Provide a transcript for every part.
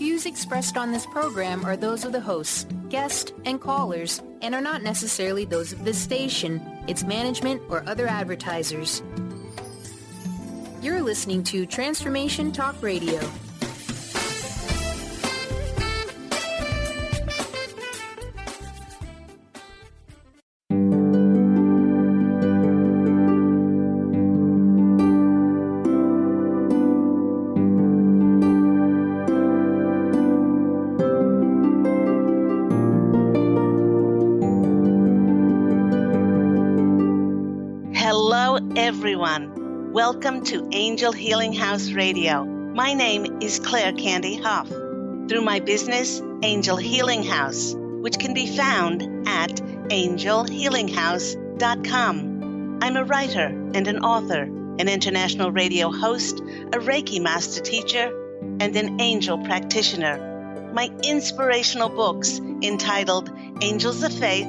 views expressed on this program are those of the hosts, guests, and callers, and are not necessarily those of this station, its management, or other advertisers. You're listening to Transformation Talk Radio. Everyone, welcome to Angel Healing House Radio. My name is Candy Hough. Through my business, Angel Healing House, which can be found at angelhealinghouse.com. I'm a writer and an author, an international radio host, a Reiki master teacher, and an angel practitioner. My inspirational books entitled Angels of Faith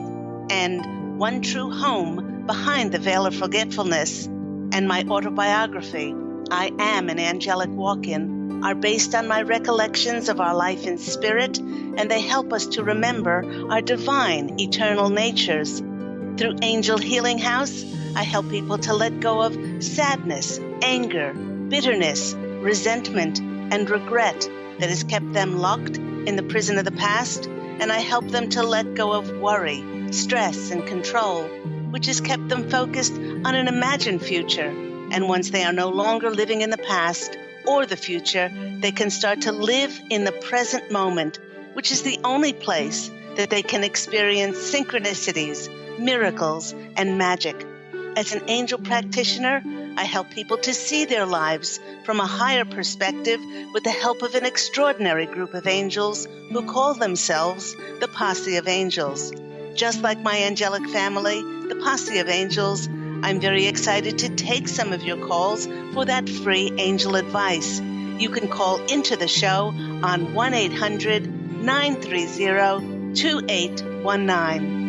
and One True Home Behind the Veil of Forgetfulness, and my autobiography, I Am an Angelic Walk-In, are based on my recollections of our life in spirit, and they help us to remember our divine, eternal natures. Through Angel Healing House, I help people to let go of sadness, anger, bitterness, resentment, and regret that has kept them locked in the prison of the past, and I help them to let go of worry, stress, and control, which has kept them focused on an imagined future. And once they are no longer living in the past or the future, they can start to live in the present moment, which is the only place that they can experience synchronicities, miracles, and magic. As an angel practitioner, I help people to see their lives from a higher perspective with the help of an extraordinary group of angels who call themselves the Posse of Angels. Just like my angelic family, the Posse of Angels, I'm very excited to take some of your calls for that free angel advice. You can call into the show on 1-800-930-2819.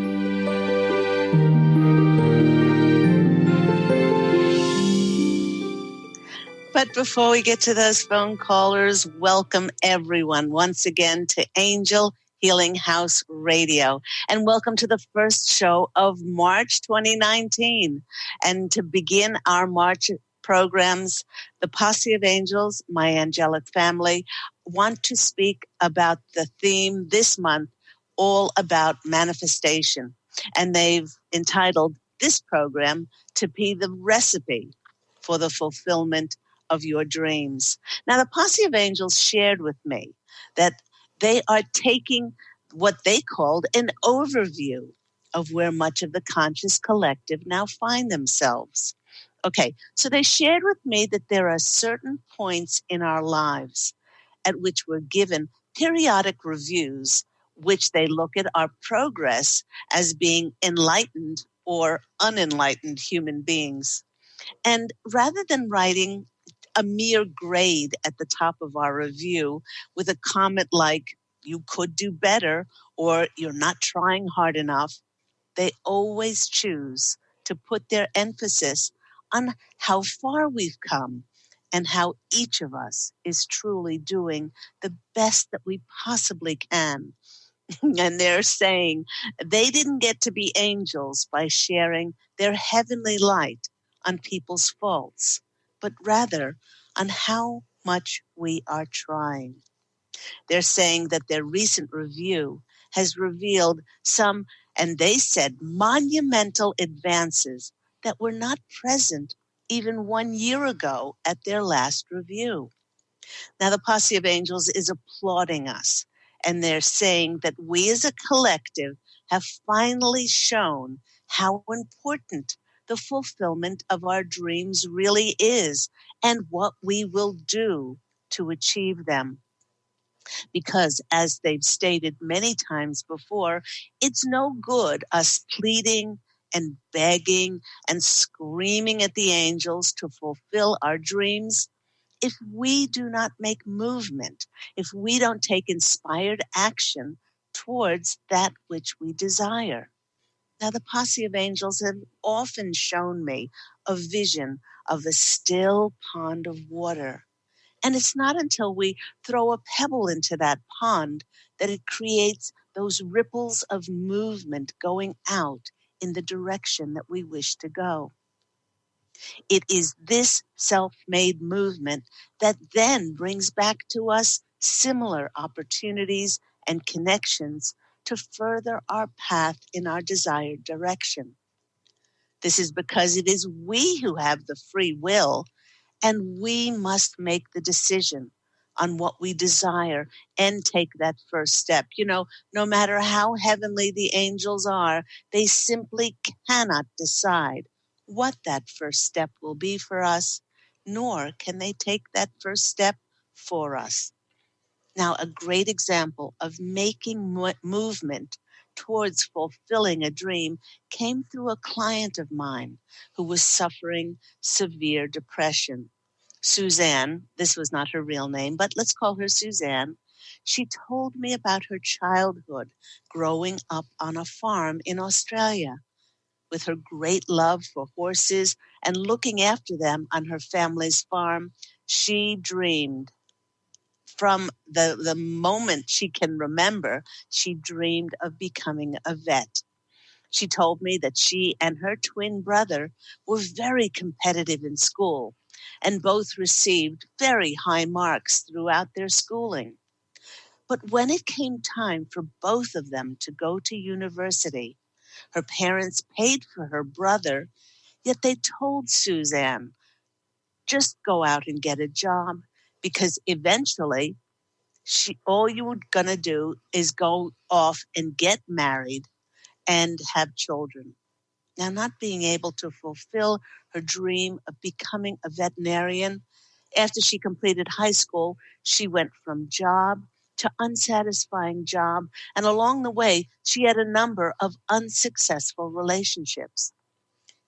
But before we get to those phone callers, welcome everyone once again to Angel Healing House Radio. And welcome to the first show of March 2019. And to begin our March programs, the Posse of Angels, my angelic family, want to speak about the theme this month, all about manifestation. And they've entitled this program to be the recipe for the fulfillment of your dreams. Now, the Posse of Angels shared with me that they are taking what they called an overview of where much of the conscious collective now find themselves. Okay, so they shared with me that there are certain points in our lives at which we're given periodic reviews, which they look at our progress as being enlightened or unenlightened human beings. And rather than writing a mere grade at the top of our review with a comment like, you could do better, or you're not trying hard enough, they always choose to put their emphasis on how far we've come and how each of us is truly doing the best that we possibly can. And they're saying they didn't get to be angels by sharing their heavenly light on people's faults, but rather on how much we are trying. They're saying that their recent review has revealed some, and they said, monumental advances that were not present even 1 year ago at their last review. Now, the Posse of Angels is applauding us, and they're saying that we as a collective have finally shown how important the fulfillment of our dreams really is and what we will do to achieve them. Because, as they've stated many times before, it's no good us pleading and begging and screaming at the angels to fulfill our dreams if we do not make movement, if we don't take inspired action towards that which we desire. Now, the Posse of Angels have often shown me a vision of a still pond of water. And it's not until we throw a pebble into that pond that it creates those ripples of movement going out in the direction that we wish to go. It is this self-made movement that then brings back to us similar opportunities and connections to further our path in our desired direction. This is because it is we who have the free will, and we must make the decision on what we desire and take that first step. You know, no matter how heavenly the angels are, they simply cannot decide what that first step will be for us, nor can they take that first step for us. Now, a great example of making movement towards fulfilling a dream came through a client of mine who was suffering severe depression. Suzanne, this was not her real name, but let's call her Suzanne. She told me about her childhood growing up on a farm in Australia. With her great love for horses and looking after them on her family's farm, she dreamed. From the moment she can remember, she dreamed of becoming a vet. She told me that she and her twin brother were very competitive in school and both received very high marks throughout their schooling. But when it came time for both of them to go to university, her parents paid for her brother, yet they told Suzanne, just go out and get a job, because eventually all you were going to do is go off and get married and have children. Now, not being able to fulfill her dream of becoming a veterinarian, after she completed high school, she went from job to unsatisfying job, and along the way, she had a number of unsuccessful relationships.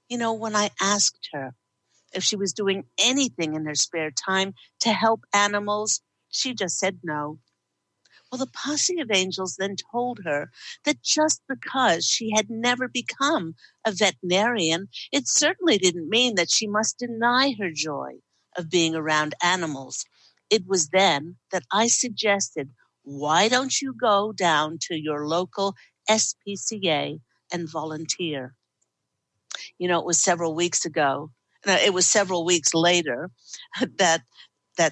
You know, when I asked her if she was doing anything in her spare time to help animals, she just said no. Well, the Posse of Angels then told her that just because she had never become a veterinarian, it certainly didn't mean that she must deny her joy of being around animals. It was then that I suggested, why don't you go down to your local SPCA and volunteer? You know, it was several weeks ago. No, it was several weeks later that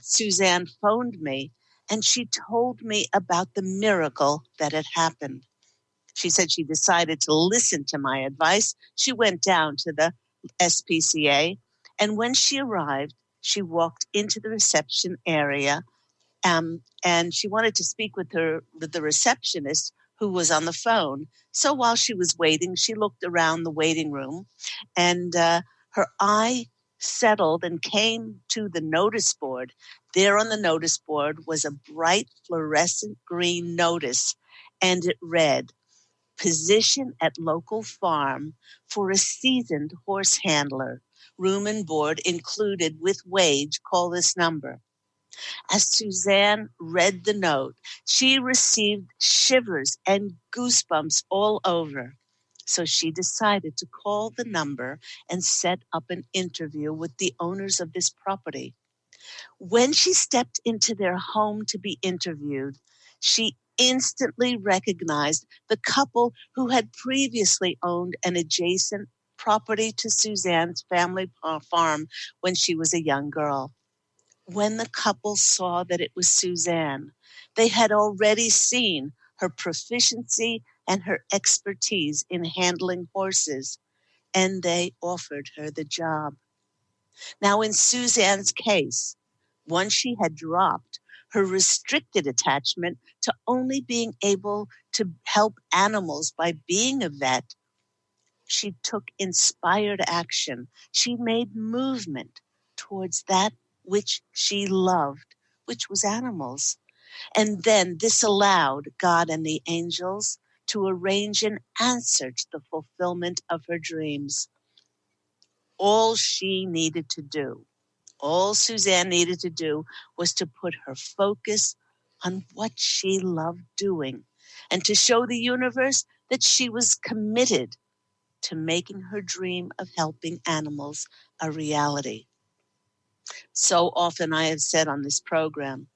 Suzanne phoned me, and she told me about the miracle that had happened. She said she decided to listen to my advice. She went down to the SPCA, and when she arrived, she walked into the reception area, and she wanted to speak with the receptionist who was on the phone. So while she was waiting, she looked around the waiting room, and her eye settled and came to the notice board. There on the notice board was a bright fluorescent green notice, and it read, "Position at local farm for a seasoned horse handler. Room and board included with wage. Call this number." As Suzanne read the note, she received shivers and goosebumps all over. So she decided to call the number and set up an interview with the owners of this property. When she stepped into their home to be interviewed, she instantly recognized the couple who had previously owned an adjacent property to Suzanne's family farm when she was a young girl. When the couple saw that it was Suzanne, they had already seen her proficiency and her expertise in handling horses, and they offered her the job. Now, in Suzanne's case, once she had dropped her restricted attachment to only being able to help animals by being a vet, she took inspired action. She made movement towards that which she loved, which was animals. And then this allowed God and the angels to arrange an answer to the fulfillment of her dreams. All she needed to do, all Suzanne needed to do, was to put her focus on what she loved doing and to show the universe that she was committed to making her dream of helping animals a reality. So often I have said on this program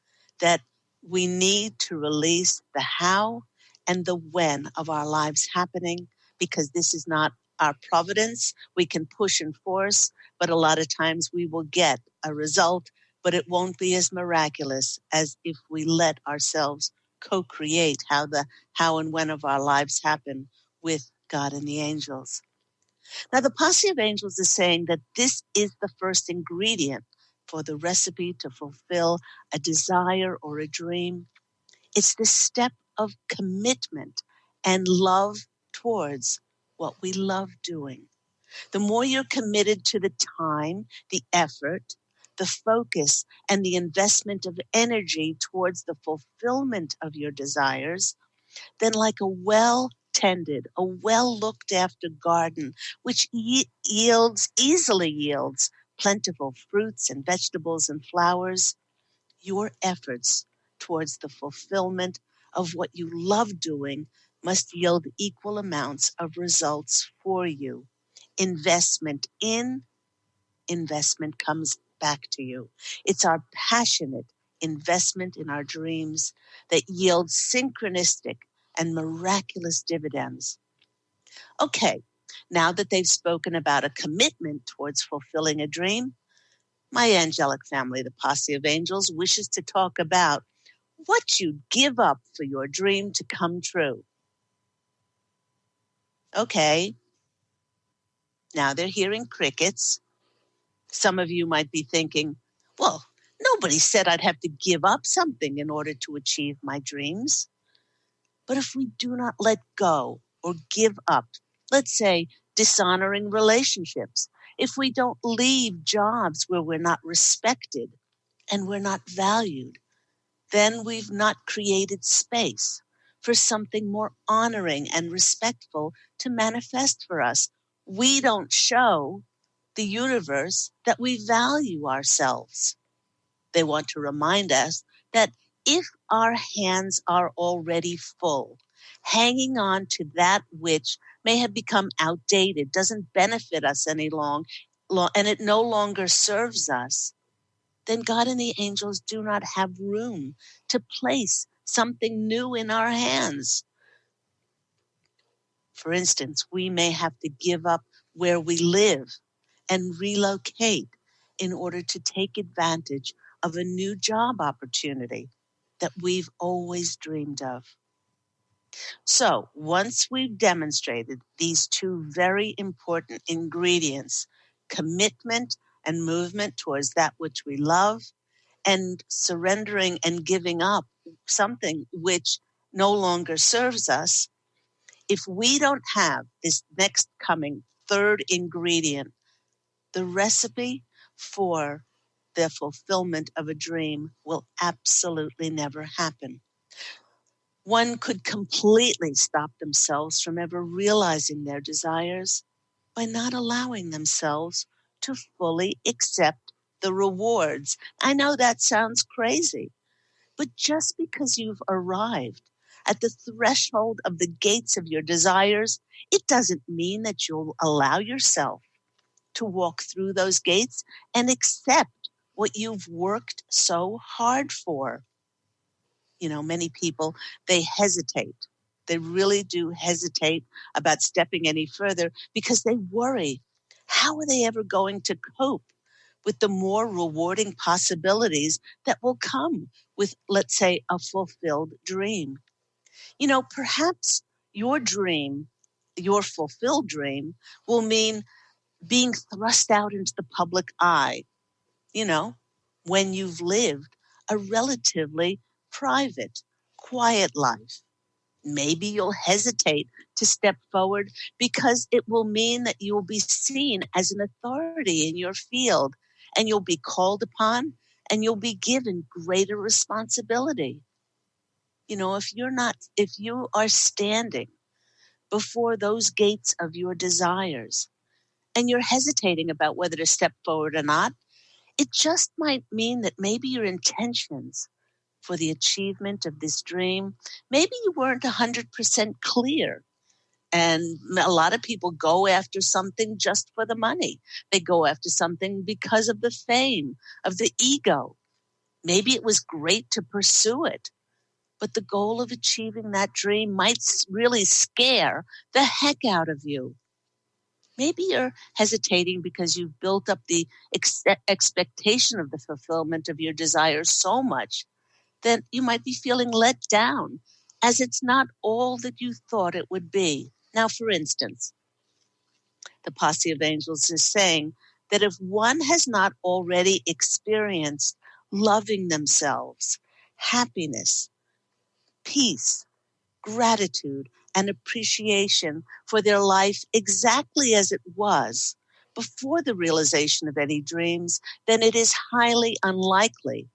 that we need to release the how and the when of our lives happening, because this is not our providence. We can push and force, but a lot of times we will get a result, but it won't be as miraculous as if we let ourselves co-create how and when of our lives happen with God and the angels. Now, the Posse of Angels is saying that this is the first ingredient for the recipe to fulfill a desire or a dream. It's the step of commitment and love towards what we love doing. The more you're committed to the time, the effort, the focus, and the investment of energy towards the fulfillment of your desires, then like a well-tended, a well-looked after garden, which easily yields plentiful fruits and vegetables and flowers, your efforts towards the fulfillment of what you love doing must yield equal amounts of results for you. Investment comes back to you. It's our passionate investment in our dreams that yields synchronistic and miraculous dividends. Okay, now that they've spoken about a commitment towards fulfilling a dream, my angelic family, the Posse of Angels, wishes to talk about what you'd give up for your dream to come true. Okay, now they're hearing crickets. Some of you might be thinking, well, nobody said I'd have to give up something in order to achieve my dreams. But if we do not let go or give up, let's say dishonoring relationships, if we don't leave jobs where we're not respected and we're not valued, then we've not created space for something more honoring and respectful to manifest for us. We don't show the universe that we value ourselves. They want to remind us that if our hands are already full, hanging on to that which may have become outdated, doesn't benefit us any long, and it no longer serves us, then God and the angels do not have room to place something new in our hands. For instance, we may have to give up where we live and relocate in order to take advantage of a new job opportunity that we've always dreamed of. So once we've demonstrated these two very important ingredients, commitment and movement towards that which we love, and surrendering and giving up something which no longer serves us, if we don't have this next coming third ingredient, the recipe for the fulfillment of a dream will absolutely never happen. One could completely stop themselves from ever realizing their desires by not allowing themselves to fully accept the rewards. I know that sounds crazy, but just because you've arrived at the threshold of the gates of your desires, it doesn't mean that you'll allow yourself to walk through those gates and accept what you've worked so hard for. You know, many people, they hesitate. They really do hesitate about stepping any further because they worry, how are they ever going to cope with the more rewarding possibilities that will come with, let's say, a fulfilled dream? You know, perhaps your dream, your fulfilled dream, will mean being thrust out into the public eye, you know, when you've lived a relatively private, quiet life. Maybe you'll hesitate to step forward because it will mean that you will be seen as an authority in your field, and you'll be called upon and you'll be given greater responsibility. You know, if you are standing before those gates of your desires and you're hesitating about whether to step forward or not, it just might mean that maybe your intentions for the achievement of this dream, maybe you weren't 100% clear. And a lot of people go after something just for the money. They go after something because of the fame, of the ego. Maybe it was great to pursue it, but the goal of achieving that dream might really scare the heck out of you. Maybe you're hesitating because you've built up the expectation of the fulfillment of your desires so much that you might be feeling let down, as it's not all that you thought it would be. Now, for instance, the Posse of Angels is saying that if one has not already experienced loving themselves, happiness, peace, gratitude, and appreciation for their life exactly as it was before the realization of any dreams, then it is highly unlikely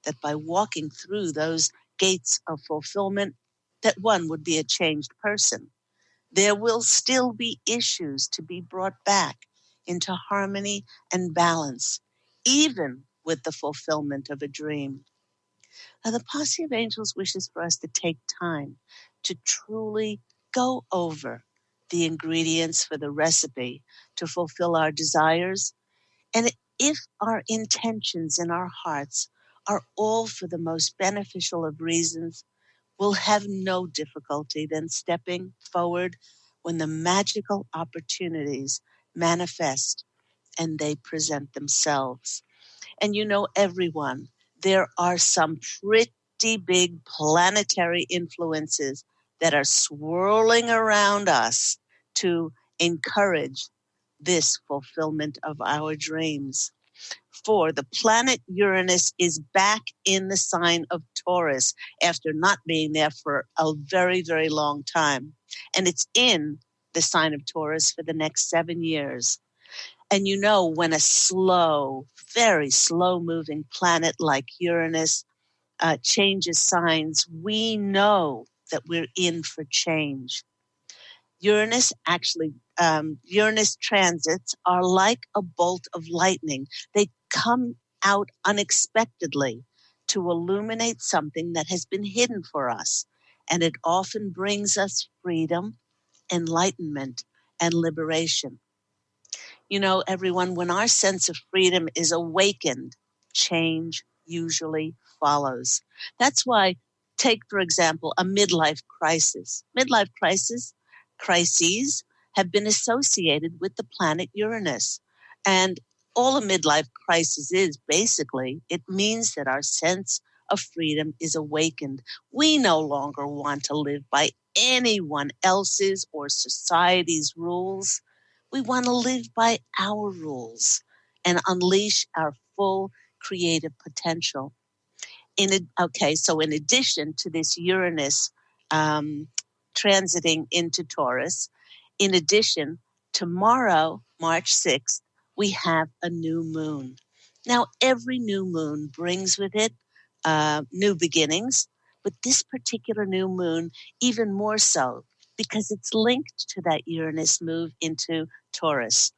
that by walking through those gates of fulfillment, that one would be a changed person. There will still be issues to be brought back into harmony and balance, even with the fulfillment of a dream. Now, the Posse of Angels wishes for us to take time to truly go over the ingredients for the recipe to fulfill our desires. And if our intentions in our hearts are all for the most beneficial of reasons, we'll have no difficulty then stepping forward when the magical opportunities manifest and they present themselves. And you know, everyone, there are some pretty big planetary influences that are swirling around us to encourage this fulfillment of our dreams. For the planet Uranus is back in the sign of Taurus after not being there for a very, very long time. And it's in the sign of Taurus for the next 7 years. And you know, when a slow, very slow moving planet like Uranus changes signs, we know that we're in for change. Uranus transits are like a bolt of lightning. They come out unexpectedly to illuminate something that has been hidden for us. And it often brings us freedom, enlightenment, and liberation. You know, everyone, when our sense of freedom is awakened, change usually follows. That's why, take, for example, a midlife crisis. Crises have been associated with the planet Uranus. And all a midlife crisis is, basically, it means that our sense of freedom is awakened. We no longer want to live by anyone else's or society's rules. We want to live by our rules and unleash our full creative potential. So in addition to this Uranus transiting into Taurus, in addition, tomorrow, March 6th, we have a new moon. Now, every new moon brings with it new beginnings, but this particular new moon, even more so, because it's linked to that Uranus move into Taurus.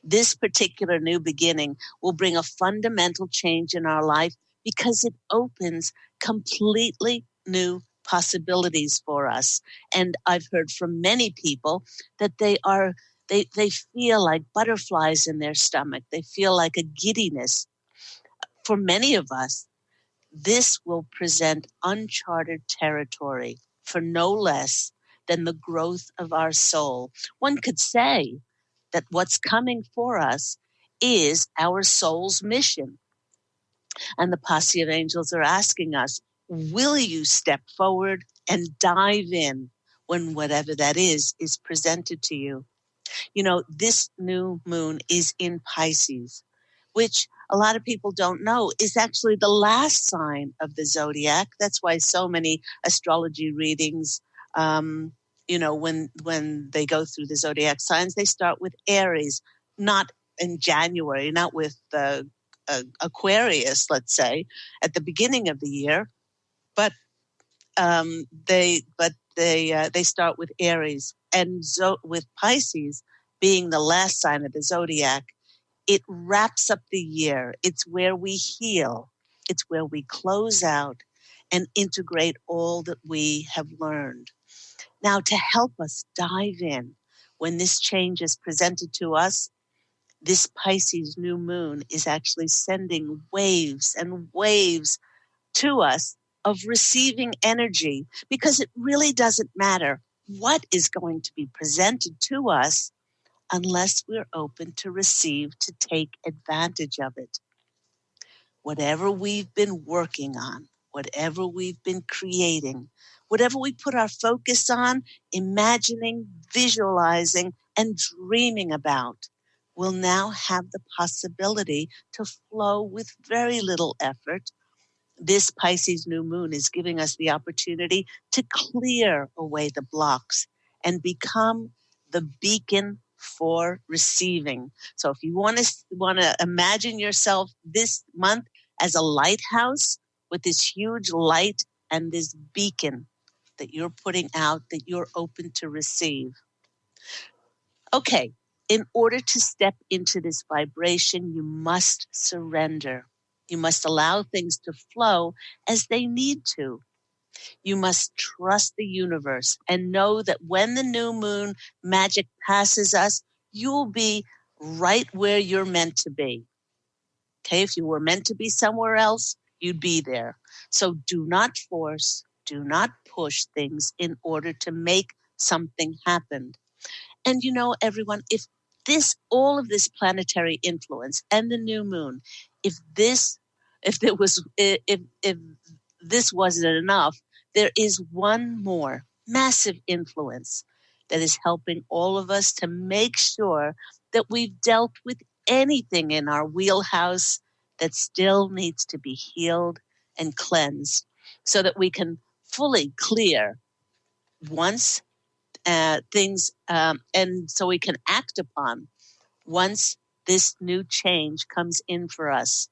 This particular new beginning will bring a fundamental change in our life because it opens completely new possibilities for us. And I've heard from many people that they feel like butterflies in their stomach. They feel like a giddiness. For many of us, this will present uncharted territory for no less than the growth of our soul. One could say that what's coming for us is our soul's mission. And the Posse of Angels are asking us, will you step forward and dive in when whatever that is presented to you? You know, this new moon is in Pisces, which a lot of people don't know is actually the last sign of the zodiac. That's why so many astrology readings, when they go through the zodiac signs, they start with Aries, not in January, not with Aquarius, let's say, at the beginning of the year, but they start with Aries, and with Pisces being the last sign of the zodiac, it wraps up the year. It's where we heal. It's where we close out and integrate all that we have learned. Now, to help us dive in when this change is presented to us, this Pisces new moon is actually sending waves and waves to us of receiving energy, because it really doesn't matter what is going to be presented to us unless we're open to receive, to take advantage of it. Whatever we've been working on, whatever we've been creating, whatever we put our focus on, imagining, visualizing, and dreaming about, will now have the possibility to flow with very little effort. This Pisces new moon is giving us the opportunity to clear away the blocks and become the beacon for receiving. So if you want to imagine yourself this month as a lighthouse with this huge light and this beacon that you're putting out, that you're open to receive. Okay, in order to step into this vibration, you must surrender. You must allow things to flow as they need to. You must trust the universe and know that when the new moon magic passes us, you'll be right where you're meant to be. Okay, if you were meant to be somewhere else, you'd be there. So do not force, do not push things in order to make something happen. And you know, everyone, if all of this planetary influence and the new moon, if this wasn't enough, there is one more massive influence that is helping all of us to make sure that we've dealt with anything in our wheelhouse that still needs to be healed and cleansed, so that we can fully clear once things, and so we can act upon once this new change comes in for us.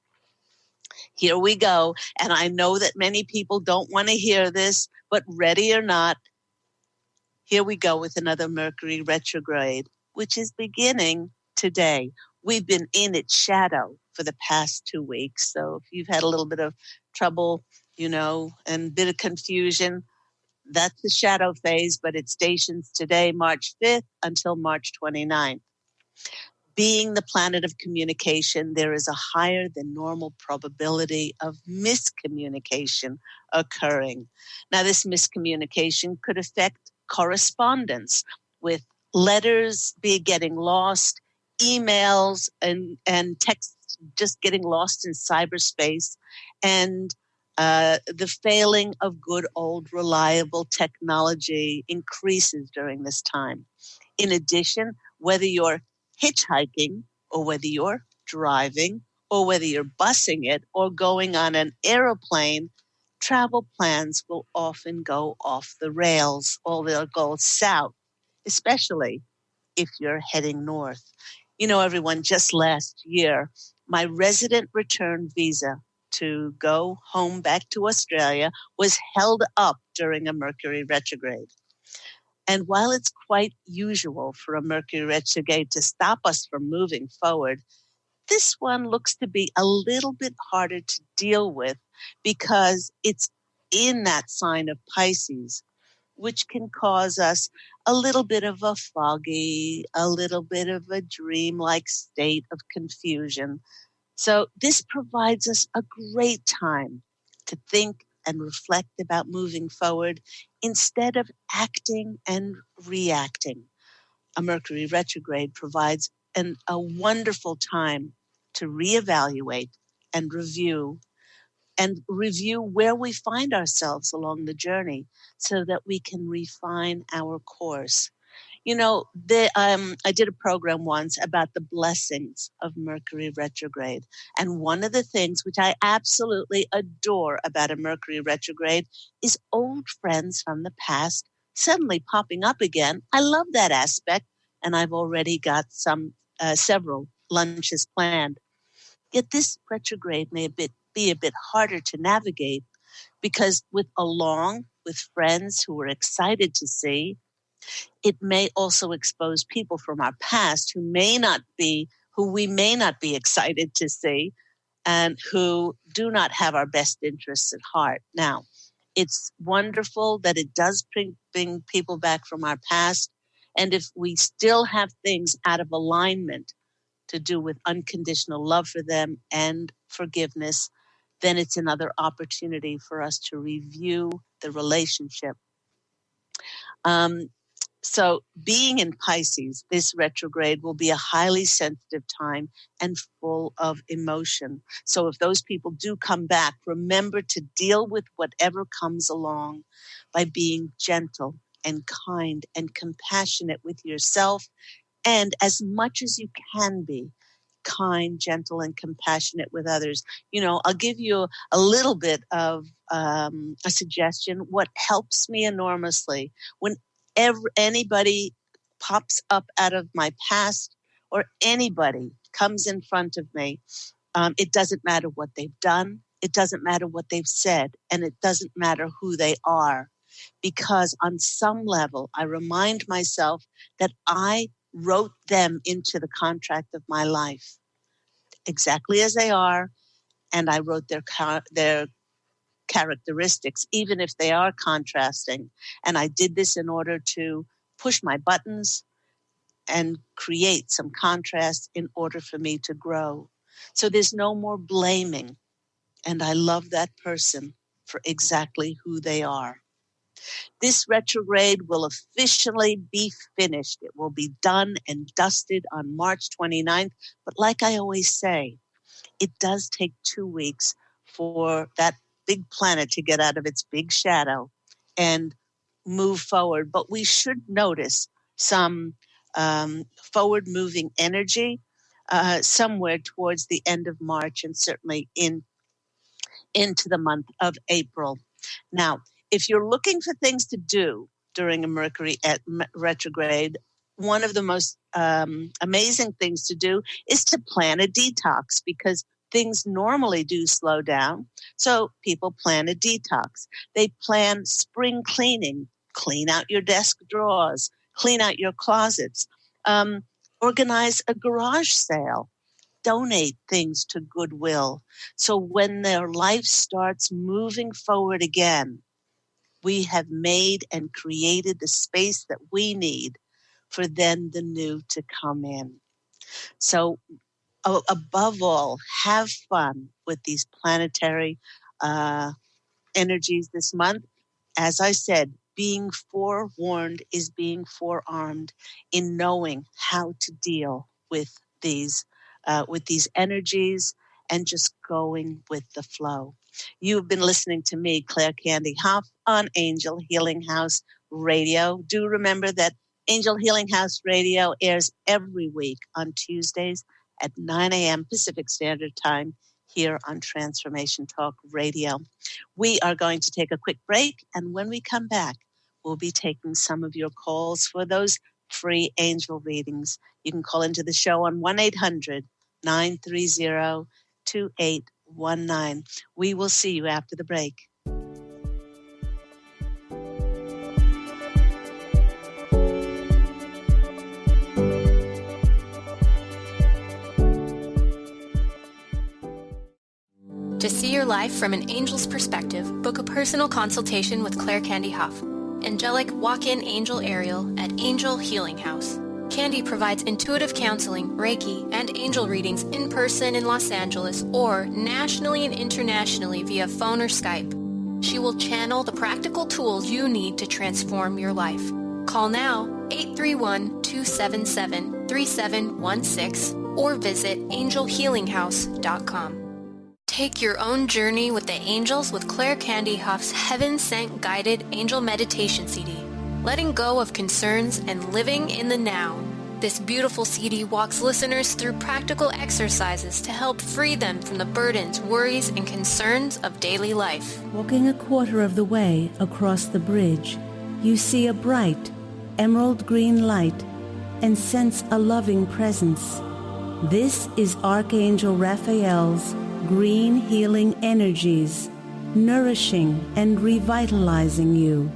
Here we go. And I know that many people don't want to hear this, but ready or not, here we go with another Mercury retrograde, which is beginning today. We've been in its shadow for the past 2 weeks. So if you've had a little bit of trouble, and a bit of confusion, that's the shadow phase, but it stations today, March 5th until March 29th. Being the planet of communication, there is a higher than normal probability of miscommunication occurring. Now, this miscommunication could affect correspondence, with letters getting lost, emails and texts just getting lost in cyberspace, and the failing of good old reliable technology increases during this time. In addition, whether you're hitchhiking, or whether you're driving, or whether you're busing it, or going on an airplane, travel plans will often go off the rails, or they'll go south, especially if you're heading north. Everyone, just last year, my resident return visa to go home back to Australia was held up during a Mercury retrograde. And while it's quite usual for a Mercury retrograde to stop us from moving forward, this one looks to be a little bit harder to deal with, because it's in that sign of Pisces, which can cause us a little bit of a foggy, a little bit of a dream-like state of confusion. So this provides us a great time to think and reflect about moving forward instead of acting and reacting. A Mercury retrograde provides a wonderful time to reevaluate and review where we find ourselves along the journey, so that we can refine our course. I did a program once about the blessings of Mercury retrograde. And one of the things which I absolutely adore about a Mercury retrograde is old friends from the past suddenly popping up again. I love that aspect, and I've already got several lunches planned. Yet this retrograde may be a bit harder to navigate, because along with friends who we're excited to see, it may also expose people from our past who we may not be excited to see, and who do not have our best interests at heart. Now, It's wonderful that it does bring people back from our past. And if we still have things out of alignment to do with unconditional love for them and forgiveness, then it's another opportunity for us to review the relationship. So being in Pisces, this retrograde will be a highly sensitive time and full of emotion. So if those people do come back, remember to deal with whatever comes along by being gentle and kind and compassionate with yourself, and as much as you can be kind, gentle, and compassionate with others. I'll give you a little bit of a suggestion. What helps me enormously when anybody pops up out of my past or anybody comes in front of me, it doesn't matter what they've done. It doesn't matter what they've said. And it doesn't matter who they are. Because on some level, I remind myself that I wrote them into the contract of my life exactly as they are. And I wrote their characteristics, even if they are contrasting. And I did this in order to push my buttons and create some contrast in order for me to grow. So there's no more blaming. And I love that person for exactly who they are. This retrograde will officially be finished. It will be done and dusted on March 29th. But like I always say, it does take 2 weeks for that big planet to get out of its big shadow and move forward. But we should notice some forward-moving energy somewhere towards the end of March and certainly into the month of April. Now, if you're looking for things to do during a Mercury retrograde, one of the most amazing things to do is to plan a detox, because things normally do slow down. So people plan a detox. They plan spring cleaning, clean out your desk drawers, clean out your closets, organize a garage sale, donate things to Goodwill. So when their life starts moving forward again, we have made and created the space that we need for then the new to come in. So above all, have fun with these planetary energies this month. As I said, being forewarned is being forearmed in knowing how to deal with these energies and just going with the flow. You've been listening to me, Claire Candy Hough, on Angel Healing House Radio. Do remember that Angel Healing House Radio airs every week on Tuesdays at 9 a.m. Pacific Standard Time here on Transformation Talk Radio. We are going to take a quick break, and when we come back, we'll be taking some of your calls for those free angel readings. You can call into the show on 1-800-930-2819. We will see you after the break. To see your life from an angel's perspective, book a personal consultation with Claire Candy Hough, angelic walk-in angel Ariel at Angel Healing House. Candy provides intuitive counseling, Reiki, and angel readings in person in Los Angeles or nationally and internationally via phone or Skype. She will channel the practical tools you need to transform your life. Call now, 831-277-3716, or visit angelhealinghouse.com. Take your own journey with the angels with Claire Candy Hough's Heaven Sent Guided Angel Meditation CD, letting go of concerns and living in the now. This beautiful CD walks listeners through practical exercises to help free them from the burdens, worries, and concerns of daily life. Walking a quarter of the way across the bridge, you see a bright, emerald green light and sense a loving presence. This is Archangel Raphael's green healing energies, nourishing and revitalizing you.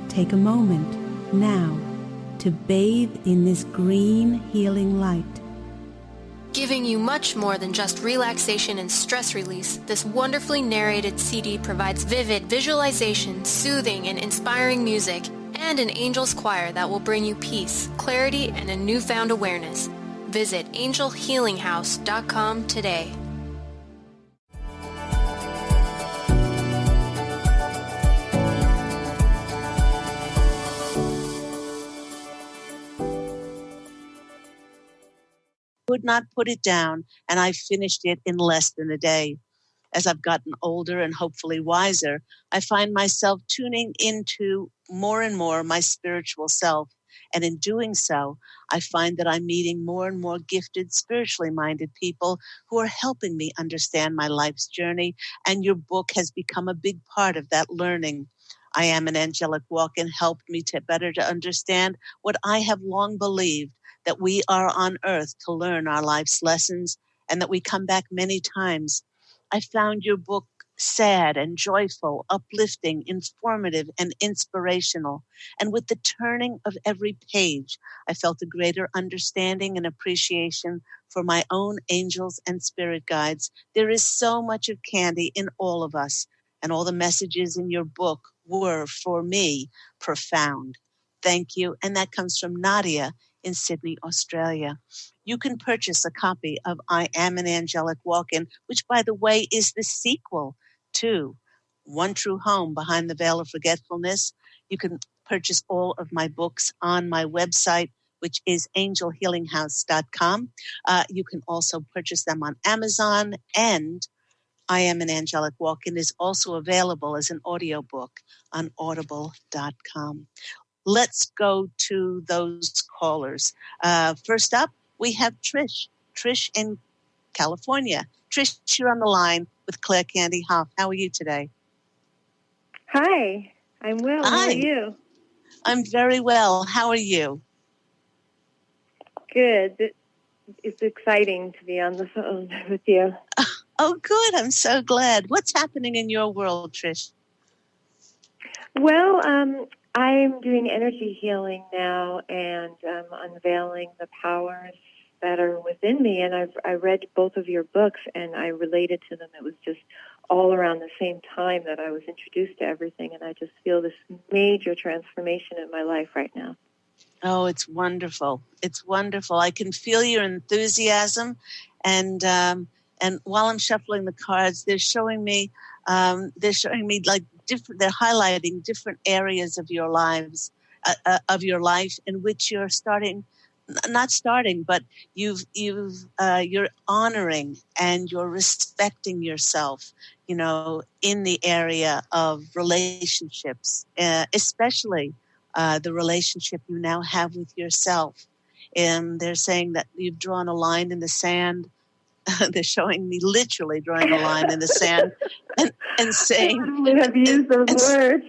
Take a moment now to bathe in this green healing light. Giving you much more than just relaxation and stress release, this wonderfully narrated CD provides vivid visualization, soothing and inspiring music, and an angel's choir that will bring you peace, clarity, and a newfound awareness. Visit angelhealinghouse.com today. Could not put it down, and I finished it in less than a day. As I've gotten older and hopefully wiser, I find myself tuning into more and more my spiritual self. And in doing so, I find that I'm meeting more and more gifted, spiritually minded people who are helping me understand my life's journey. And your book has become a big part of that learning. I Am an Angelic Walk-In helped me to better to understand what I have long believed, that we are on earth to learn our life's lessons and that we come back many times. I found your book sad and joyful, uplifting, informative, and inspirational. And with the turning of every page, I felt a greater understanding and appreciation for my own angels and spirit guides. There is so much of Candy in all of us, and all the messages in your book were, for me, profound. Thank you. And that comes from Nadia in Sydney, Australia. You can purchase a copy of I Am an Angelic Walk-In, which, by the way, is the sequel to One True Home, Behind the Veil of Forgetfulness. You can purchase all of my books on my website, which is angelhealinghouse.com. You can also purchase them on Amazon, and I Am an Angelic Walk-In is also available as an audiobook on audible.com. Let's go to those callers. First up, we have Trish. Trish in California. Trish, you're on the line with Claire Candy Hough. How are you today? Hi, I'm well. Hi. How are you? I'm very well. How are you? Good. It's exciting to be on the phone with you. Oh, good. I'm so glad. What's happening in your world, Trish? Well, I'm doing energy healing now, and unveiling the powers that are within me. And I read both of your books, and I related to them. It was just all around the same time that I was introduced to everything, and I just feel this major transformation in my life right now. Oh, it's wonderful. It's wonderful. I can feel your enthusiasm, and while I'm shuffling the cards, they're showing me like different. They're highlighting different areas of your lives, of your life, in which you're but you're honoring and you're respecting yourself. You know, in the area of relationships, especially the relationship you now have with yourself. And they're saying that you've drawn a line in the sand. They're showing me literally drawing a line in the sand and saying... I literally have used those words.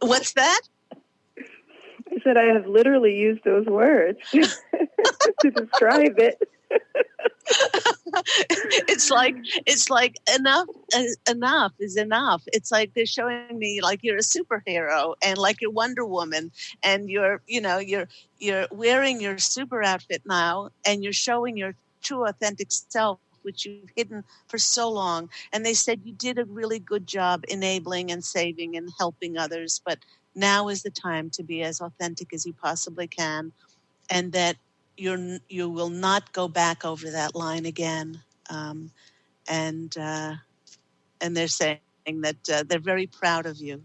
What's that? I said I have literally used those words to describe it. It's like enough is enough. It's like they're showing me like you're a superhero and like you're Wonder Woman, and you're wearing your super outfit now, and you're showing your true authentic self, which you've hidden for so long. And they said you did a really good job enabling and saving and helping others, but now is the time to be as authentic as you possibly can, and that you will not go back over that line again. And they're saying that they're very proud of you.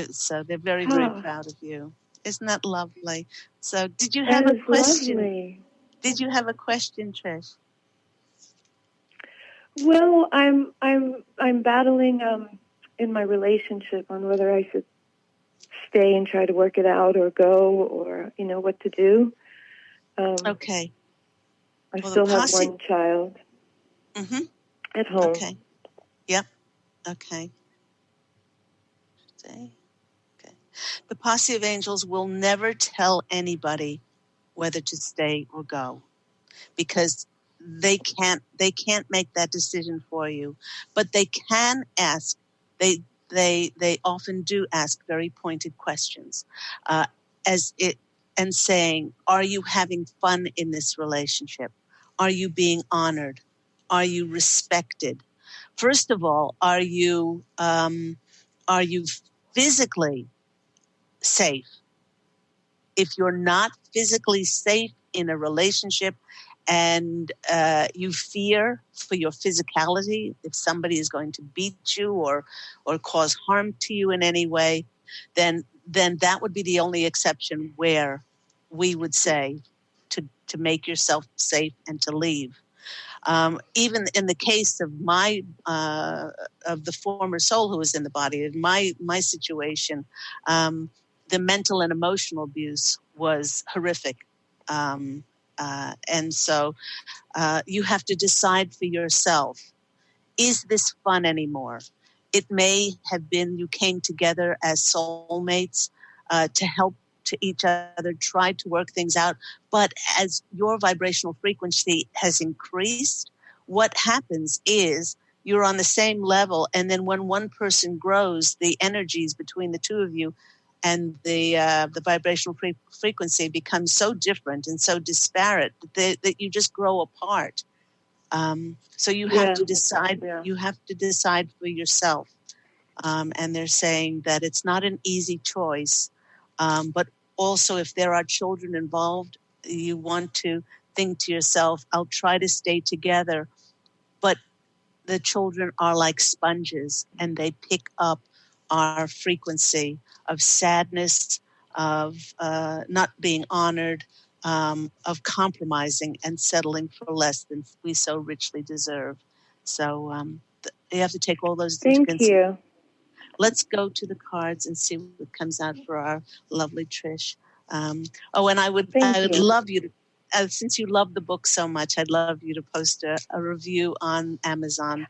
So they're very, very proud of you. Isn't that lovely? So did you have a question? Lovely. Did you have a question, Trish? Well, I'm battling in my relationship on whether I should stay and try to work it out or go, or what to do. Okay. I still have one child at home. Okay. Yep. Okay. Okay. The Posse of Angels will never tell anybody whether to stay or go, because they can't make that decision for you. But they can ask. They often do ask very pointed questions, and saying, "Are you having fun in this relationship? Are you being honored? Are you respected? First of all, are you physically safe? If you're not physically safe in a relationship and you fear for your physicality, if somebody is going to beat you or cause harm to you in any way, then that would be the only exception where we would say to make yourself safe and to leave. Even in the case of of the former soul who was in the body, in my situation, the mental and emotional abuse was horrific. And so you have to decide for yourself, is this fun anymore? It may have been you came together as soulmates to help to each other, try to work things out. But as your vibrational frequency has increased, what happens is you're on the same level. And then when one person grows, the energies between the two of you and the vibrational frequency becomes so different and so disparate that you just grow apart. So you have to decide. Yeah. You have to decide for yourself. And they're saying that it's not an easy choice, but also if there are children involved, you want to think to yourself, "I'll try to stay together," but the children are like sponges, and they pick up our frequency of sadness, of not being honored, of compromising and settling for less than we so richly deserve. So you have to take all those into Thank consideration. you. Let's go to the cards and see what comes out for our lovely Trish. And I would love you to, since you love the book so much, I'd love you to post a review on Amazon.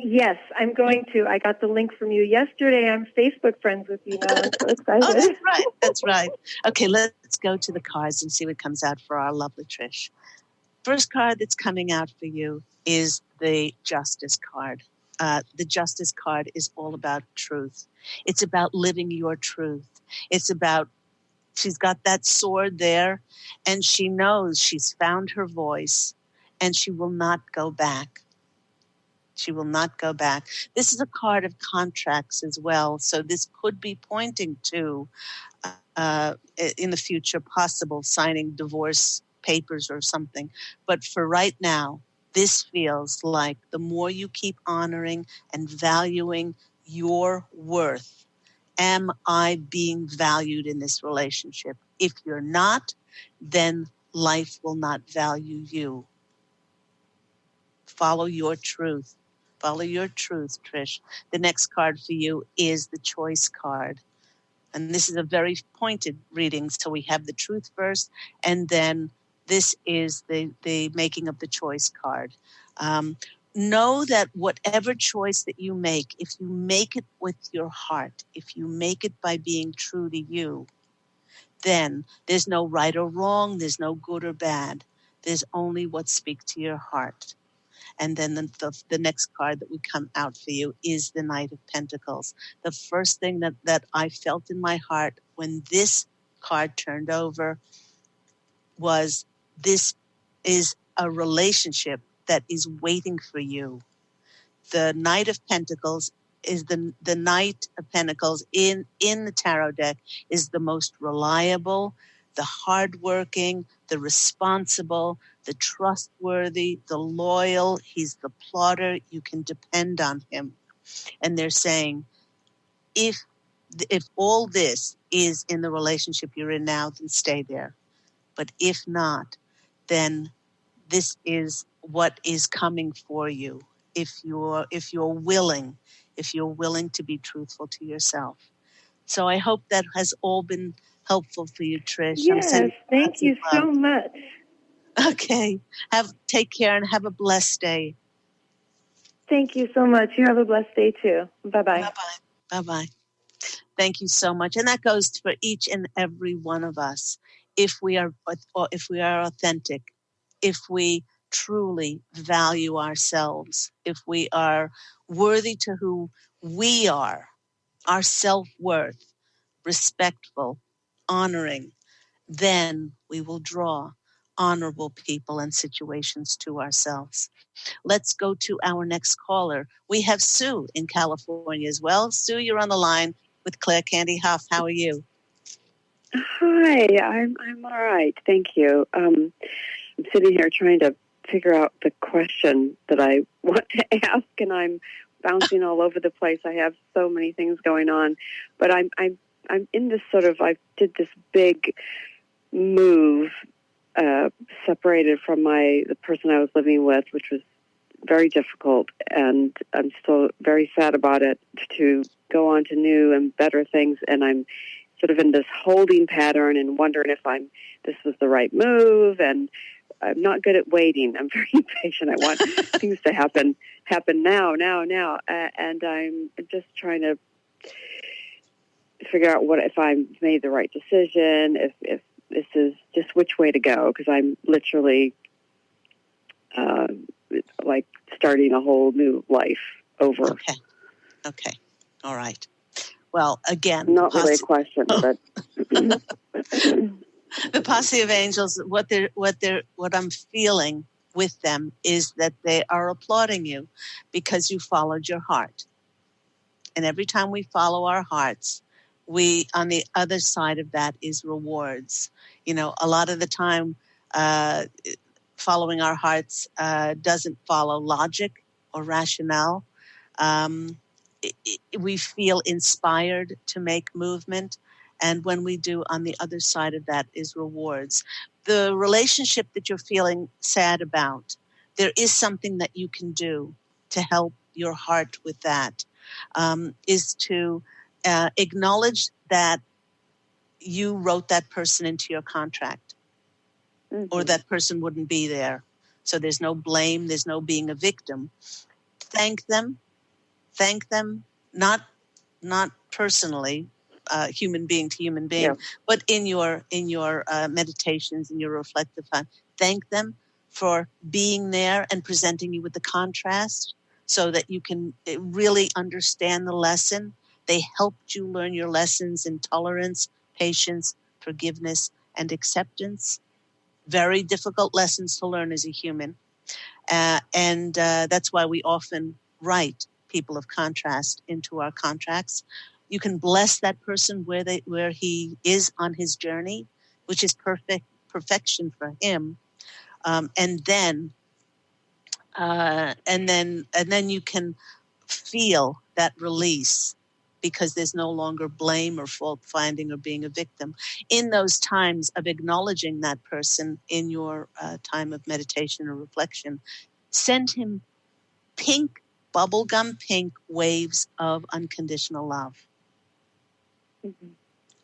Yes, I'm going to. I got the link from you yesterday. I'm Facebook friends with you now. I'm so excited. Oh, that's right. That's right. Okay, let's go to the cards and see what comes out for our lovely Trish. First card that's coming out for you is the Justice card. The Justice card is all about truth. It's about living your truth. It's about, she's got that sword there, and she knows she's found her voice, and she will not go back. She will not go back. This is a card of contracts as well, so this could be pointing to, in the future, possible signing divorce papers or something. But for right now, this feels like the more you keep honoring and valuing your worth, am I being valued in this relationship? If you're not, then life will not value you. Follow your truth. Follow your truth, Trish. The next card for you is the Choice card. And this is a very pointed reading. So we have the truth first, and then this is the making of the choice card. Know that whatever choice that you make, if you make it with your heart, if you make it by being true to you, then there's no right or wrong, there's no good or bad. There's only what speaks to your heart. And then the next card that would come out for you is the Knight of Pentacles. The first thing that I felt in my heart when this card turned over was, this is a relationship that is waiting for you. The Knight of Pentacles is the Knight of Pentacles in the tarot deck is the most reliable, the hardworking, the responsible, the trustworthy, the loyal. He's the plotter. You can depend on him. And they're saying, if all this is in the relationship you're in now, then stay there. But if not, then this is what is coming for you. If you're willing to be truthful to yourself. So I hope that has all been helpful for you, Trish. Yes, thank you so much. Okay. Take care and have a blessed day. Thank you so much. You have a blessed day too. Bye-bye. Bye-bye. Bye-bye. Thank you so much. And that goes for each and every one of us. If we are authentic, if we truly value ourselves, if we are worthy to who we are, our self-worth, respectful, honoring, then we will draw honorable people and situations to ourselves. Let's go to our next caller. We have Sue in California as well. Sue, you're on the line with Claire Candy Hough. How are you? Hi, I'm all right, thank you. I'm sitting here trying to figure out the question that I want to ask, and I'm bouncing all over the place. I have so many things going on, but I'm in this sort of, I did this big move, separated from the person I was living with, which was very difficult, and I'm still very sad about it, to go on to new and better things, and I'm sort of in this holding pattern and wondering if this was the right move, and I'm not good at waiting. I'm very impatient. I want things to happen now, and I'm just trying to figure out if I made the right decision, if this is just which way to go, because I'm literally like starting a whole new life over. Okay. All right. Well, again, not really a question, but the Posse of Angels, what I'm feeling with them is that they are applauding you because you followed your heart. And every time we follow our hearts, on the other side of that is rewards. You know, a lot of the time, following our hearts doesn't follow logic or rationale. We feel inspired to make movement. And when we do, on the other side of that is rewards. The relationship that you're feeling sad about, there is something that you can do to help your heart with that, is to acknowledge that you wrote that person into your contract, or that person wouldn't be there. So there's no blame, there's no being a victim. Thank them, not personally, human being to human being, but in your meditations, in your reflective time. Thank them for being there and presenting you with the contrast so that you can really understand the lesson. They helped you learn your lessons in tolerance, patience, forgiveness, and acceptance. Very difficult lessons to learn as a human. And that's why we often write people of contrast into our contracts. You can bless that person where he is on his journey, which is perfection for him, and then you can feel that release, because there's no longer blame or fault finding or being a victim. In those times of acknowledging that person in your time of meditation or reflection, send him bubblegum pink waves of unconditional love. Mm-hmm.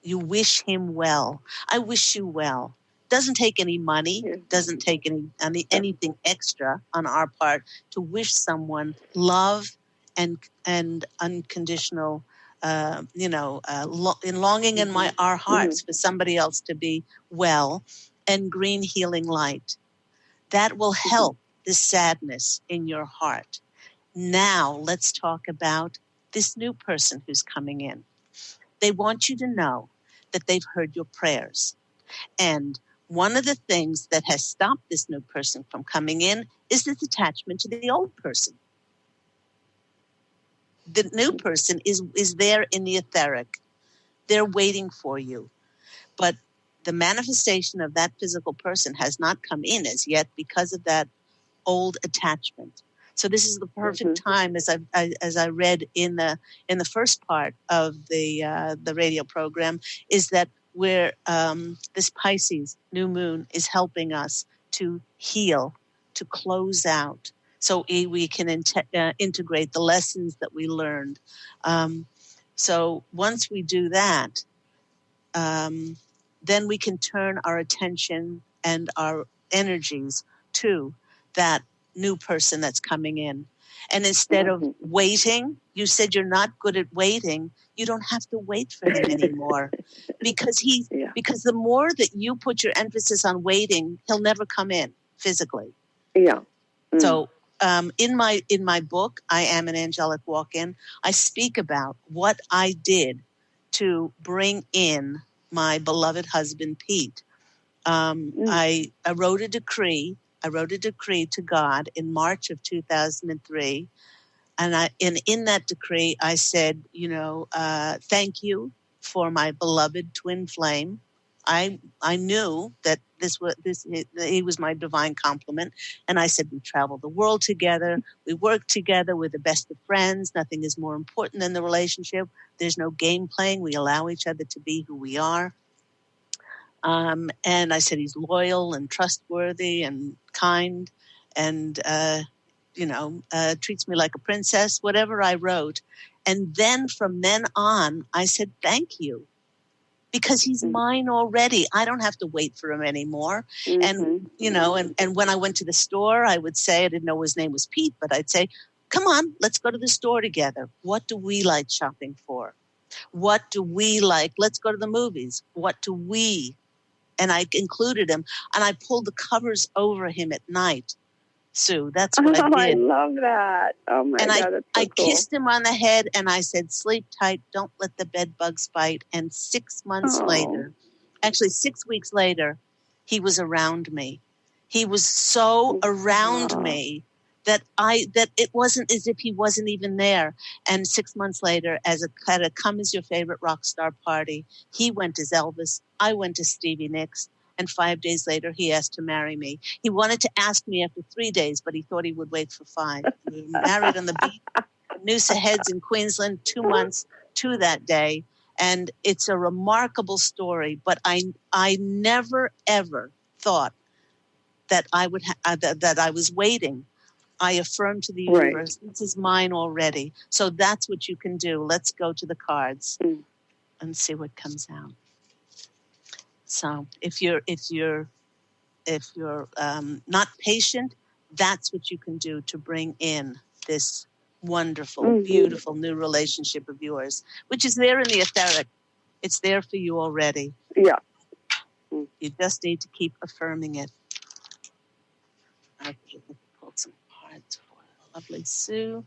You wish him well. I wish you well. Doesn't take any money, doesn't take anything extra on our part to wish someone love and unconditional, in longing in our hearts for somebody else to be well, and green healing light. That will help the sadness in your heart. Now let's talk about this new person who's coming in. They want you to know that they've heard your prayers. And one of the things that has stopped this new person from coming in is this attachment to the old person. The new person is there in the etheric. They're waiting for you. But the manifestation of that physical person has not come in as yet because of that old attachment. So this is the perfect time, as I read in the first part of the radio program, is that where this Pisces new moon is helping us to heal, to close out, so we can integrate the lessons that we learned. So once we do that, then we can turn our attention and our energies to that new person that's coming in. And instead of waiting, you said you're not good at waiting. You don't have to wait for him anymore, because because the more that you put your emphasis on waiting, he'll never come in physically. Yeah. So in my book, I Am an Angelic Walk-In, I speak about what I did to bring in my beloved husband, Pete. I wrote a decree. I wrote a decree to God in March of 2003. And in that decree, I said, thank you for my beloved twin flame. I knew that he was my divine complement. And I said, we travel the world together. We work together. We're the best of friends. Nothing is more important than the relationship. There's no game playing. We allow each other to be who we are. And I said, he's loyal and trustworthy and kind and, treats me like a princess, whatever I wrote. And then from then on, I said, thank you, because he's mine already. I don't have to wait for him anymore. And, and when I went to the store, I would say, I didn't know his name was Pete, but I'd say, come on, let's go to the store together. What do we like shopping for? What do we like? Let's go to the movies. What do we? And I included him, and I pulled the covers over him at night. Sue, that's what I did. I love that. Oh, my God, that's so I cool. kissed him on the head, and I said, sleep tight, don't let the bed bugs bite. And 6 months later, actually 6 weeks later, he was around me. He was so around me that it wasn't as if he wasn't even there. And 6 months later, at a Come As Your Favorite Rock Star party, he went as Elvis, I went as Stevie Nicks, and 5 days later, he asked to marry me. He wanted to ask me after 3 days, but he thought he would wait for 5. We were married on the beach, Noosa Heads in Queensland, 2 months to that day. And it's a remarkable story, but I never, ever thought that I would that I was waiting. I affirmed to the universe, this is mine already. So that's what you can do. Let's go to the cards and see what comes out. So if you're not patient, that's what you can do to bring in this wonderful, beautiful new relationship of yours, which is there in the etheric. It's there for you already. Yeah. You just need to keep affirming it. Okay, let's pull some cards for the lovely Sue,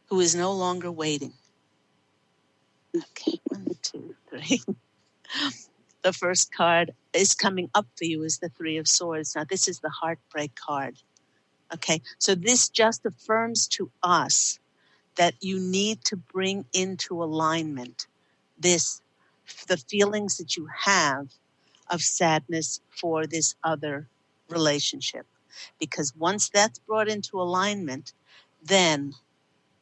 who is no longer waiting. Okay, 1, 2, 3. The first card is coming up for you is the 3 of Swords. Now, this is the heartbreak card. Okay, so this just affirms to us that you need to bring into alignment the feelings that you have of sadness for this other relationship. Because once that's brought into alignment, then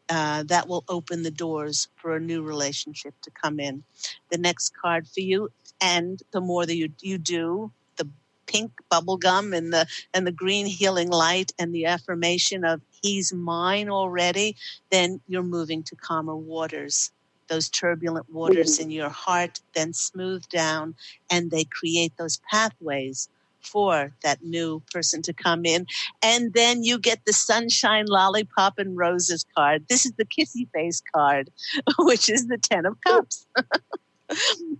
that will open the doors for a new relationship to come in. The next card for you, and the more that you do, the pink bubble gum and the green healing light and the affirmation of he's mine already, then you're moving to calmer waters. Those turbulent waters in your heart then smooth down, and they create those pathways for that new person to come in. And then you get the sunshine, lollipop, and roses card. This is the kissy face card, which is the 10 of cups,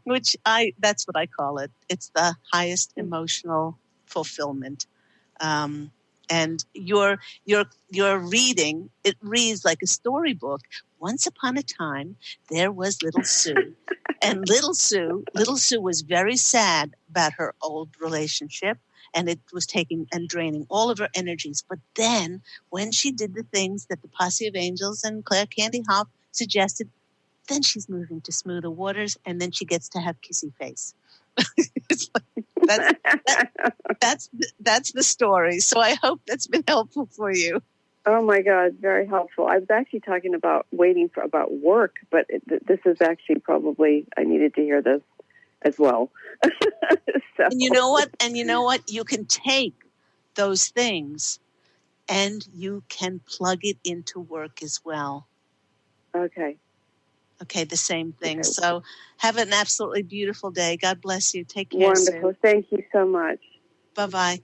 that's what I call it. It's the highest emotional fulfillment. And your reading, it reads like a storybook. Once upon a time, there was little Sue. And little Sue was very sad about her old relationship, and it was taking and draining all of her energies. But then when she did the things that the Posse of Angels and Candy Hough suggested, then she's moving to smoother waters, and then she gets to have kissy face. It's like, that's the story. So I hope that's been helpful for you. Oh, my God, very helpful. I was actually talking about about work, but this is actually probably, I needed to hear this as well. So. And you know what? You can take those things and you can plug it into work as well. Okay. Okay, the same thing. Okay. So have an absolutely beautiful day. God bless you. Take care. Wonderful. Sue. Thank you so much. Bye-bye.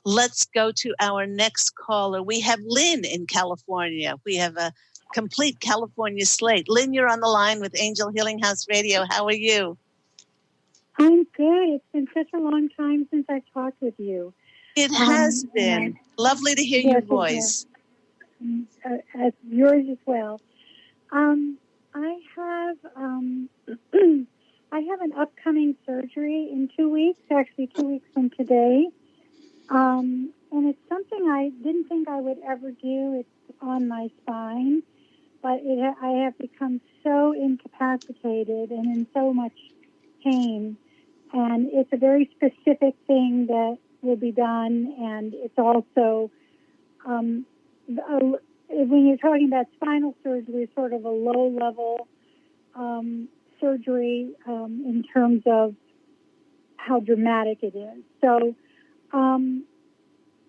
Let's go to our next caller. We have Lynn in California. We have a complete California slate. Lynn, you're on the line with Angel Healing House Radio. How are you? I'm good. It's been such a long time since I've talked with you. It has been. Lovely to hear your voice. As yours as well. I have I have an upcoming surgery surgery in 2 weeks, actually 2 weeks from today. And it's something I didn't think I would ever do. It's on my spine, but I have become so incapacitated and in so much pain. And it's a very specific thing that will be done. And it's also, when you're talking about spinal surgery, sort of a low-level surgery in terms of how dramatic it is. So,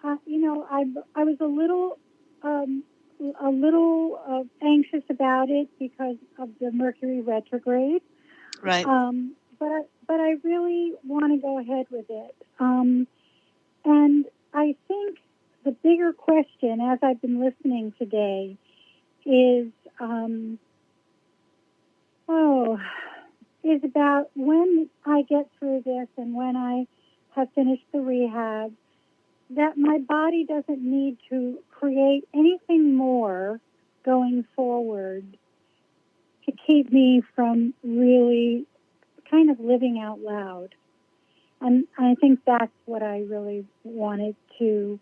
I was a little anxious about it because of the Mercury retrograde. Right. But I really want to go ahead with it. And I think the bigger question, as I've been listening today, is about when I get through this and when I have finished the rehab, that my body doesn't need to create anything more going forward to keep me from really kind of living out loud. And I think that's what I really wanted to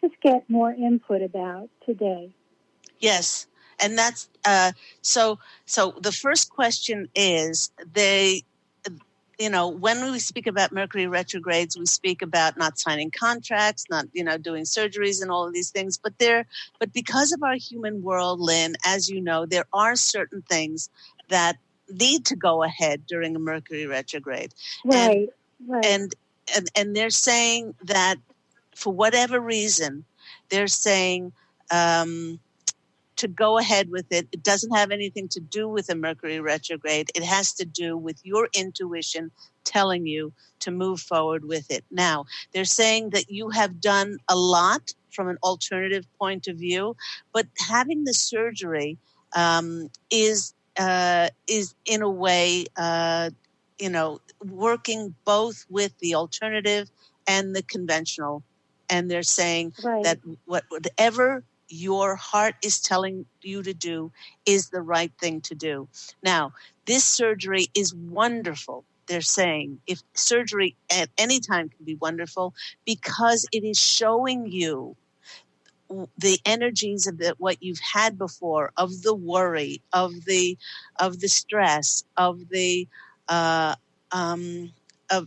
just get more input about today. Yes. And that's, so the first question is when we speak about Mercury retrogrades, we speak about not signing contracts, not, doing surgeries and all of these things. But because of our human world, Lynn, as you know, there are certain things that need to go ahead during a Mercury retrograde. Right. And they're saying that for whatever reason, they're saying, to go ahead with it. It doesn't have anything to do with a Mercury retrograde. It has to do with your intuition telling you to move forward with it. Now, they're saying that you have done a lot from an alternative point of view, but having the surgery is in a way, working both with the alternative and the conventional. And they're saying that whatever your heart is telling you to do is the right thing to do. Now, this surgery is wonderful. They're saying if surgery at any time can be wonderful because it is showing you the energies of what you've had before, of the worry, of the stress, of the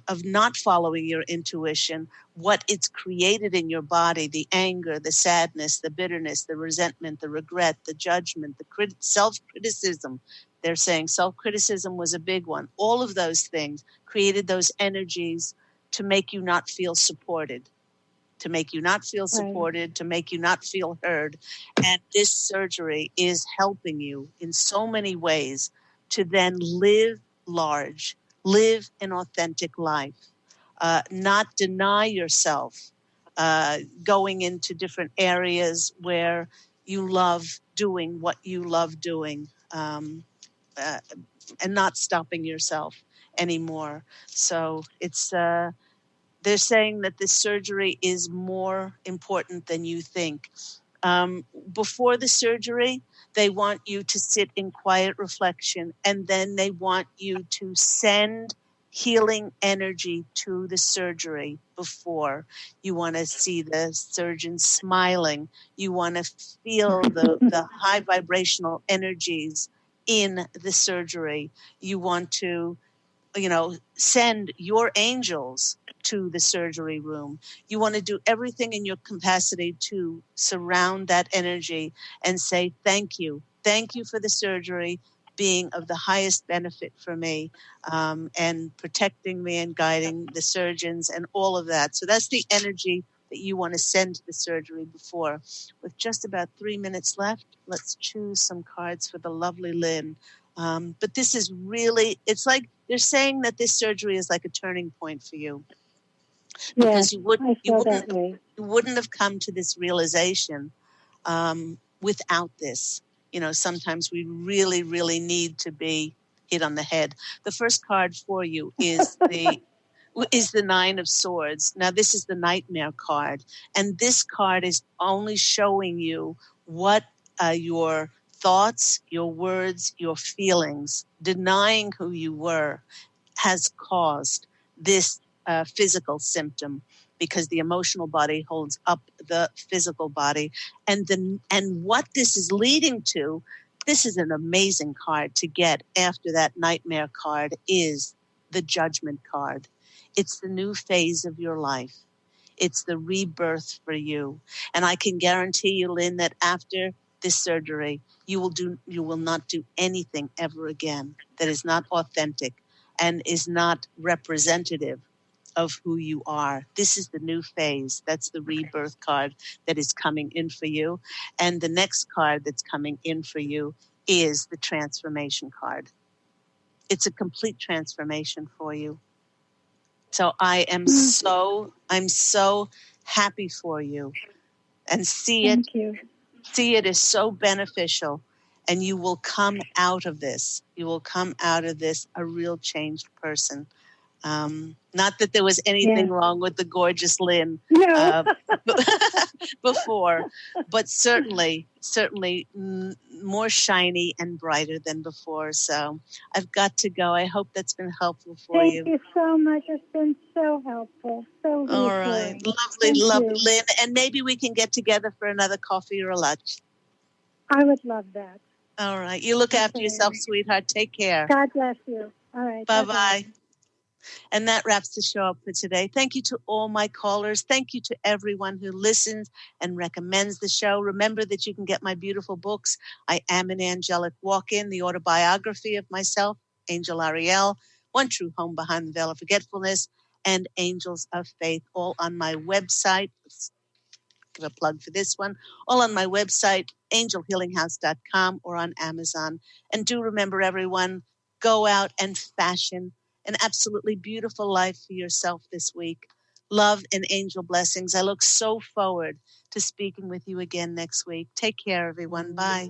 of not following your intuition, what it's created in your body, the anger, the sadness, the bitterness, the resentment, the regret, the judgment, the self-criticism. They're saying self-criticism was a big one. All of those things created those energies to make you not feel supported, to make you not feel supported, to make you not feel heard. And this surgery is helping you in so many ways to then live large, live an authentic life, not deny yourself, going into different areas where you love doing what you love doing, and not stopping yourself anymore. So it's they're saying that this surgery is more important than you think. Before the surgery, they want you to sit in quiet reflection, and then they want you to send healing energy to the surgery before. You want to see the surgeon smiling. You want to feel the high vibrational energies in the surgery. You want to send your angels to the surgery room. You want to do everything in your capacity to surround that energy and say, thank you. Thank you for the surgery being of the highest benefit for me, and protecting me and guiding the surgeons and all of that. So that's the energy that you want to send to the surgery before. With just about 3 minutes left, let's choose some cards for the lovely Lynn. But this is really, it's like they're saying that this surgery is like a turning point for you. Because you wouldn't have come to this realization without this. Sometimes we really, really need to be hit on the head. The first card for you is the Nine of Swords. Now, this is the Nightmare card. And this card is only showing you what your thoughts, your words, your feelings, denying who you were, has caused. this physical symptom, because the emotional body holds up the physical body. And what this is leading to, this is an amazing card to get after that nightmare card, is the Judgment card. It's the new phase of your life. It's the rebirth for you. And I can guarantee you, Lynn, that after this surgery, you will not do anything ever again that is not authentic and is not representative of who you are. This is the new phase. That's the rebirth card that is coming in for you. And the next card that's coming in for you is the transformation card. It's a complete transformation for you. So I'm so happy for you, and see it as so beneficial, and you will come out of this. You will come out of this a real changed person. Not that there was anything wrong with the gorgeous Lynn before, but certainly more shiny and brighter than before. So I've got to go. I hope that's been helpful for you. Thank you so much. It's been so helpful. So all right. Lovely, Lynn. And maybe we can get together for another coffee or a lunch. I would love that. All right. You look after yourself, sweetheart. Take care. God bless you. All right. Bye-bye. And that wraps the show up for today. Thank you to all my callers. Thank you to everyone who listens and recommends the show. Remember that you can get my beautiful books. I Am an Angelic Walk-In, the autobiography of myself, Angel Ariel, One True Home Behind the Veil of Forgetfulness, and Angels of Faith, all on my website. Let's give a plug for this one. All on my website, angelhealinghouse.com, or on Amazon. And do remember, everyone, go out and fashion an absolutely beautiful life for yourself this week. Love and angel blessings. I look so forward to speaking with you again next week. Take care, everyone. Bye.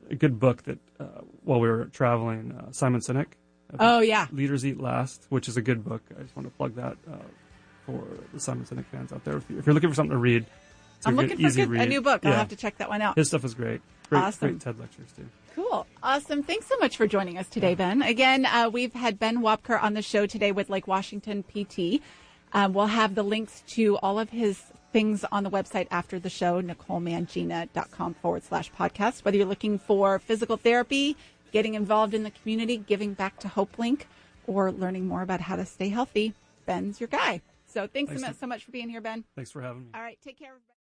A good book that while we were traveling, Simon Sinek. Leaders Eat Last, which is a good book. I just want to plug that for the Simon Sinek fans out there. If you're looking for something to read, I'm looking for a new book. I'll have to check that one out. His stuff is great. Awesome. Great TED lectures too. Cool. Awesome. Thanks so much for joining us today, Ben. Again, we've had Ben Wapker on the show today with Lake Washington PT. We'll have the links to all of his things on the website after the show, NicoleMangina.com/podcast. Whether you're looking for physical therapy, getting involved in the community, giving back to HopeLink, or learning more about how to stay healthy, Ben's your guy. So thanks so much for being here, Ben. Thanks for having me. All right. Take care, everybody.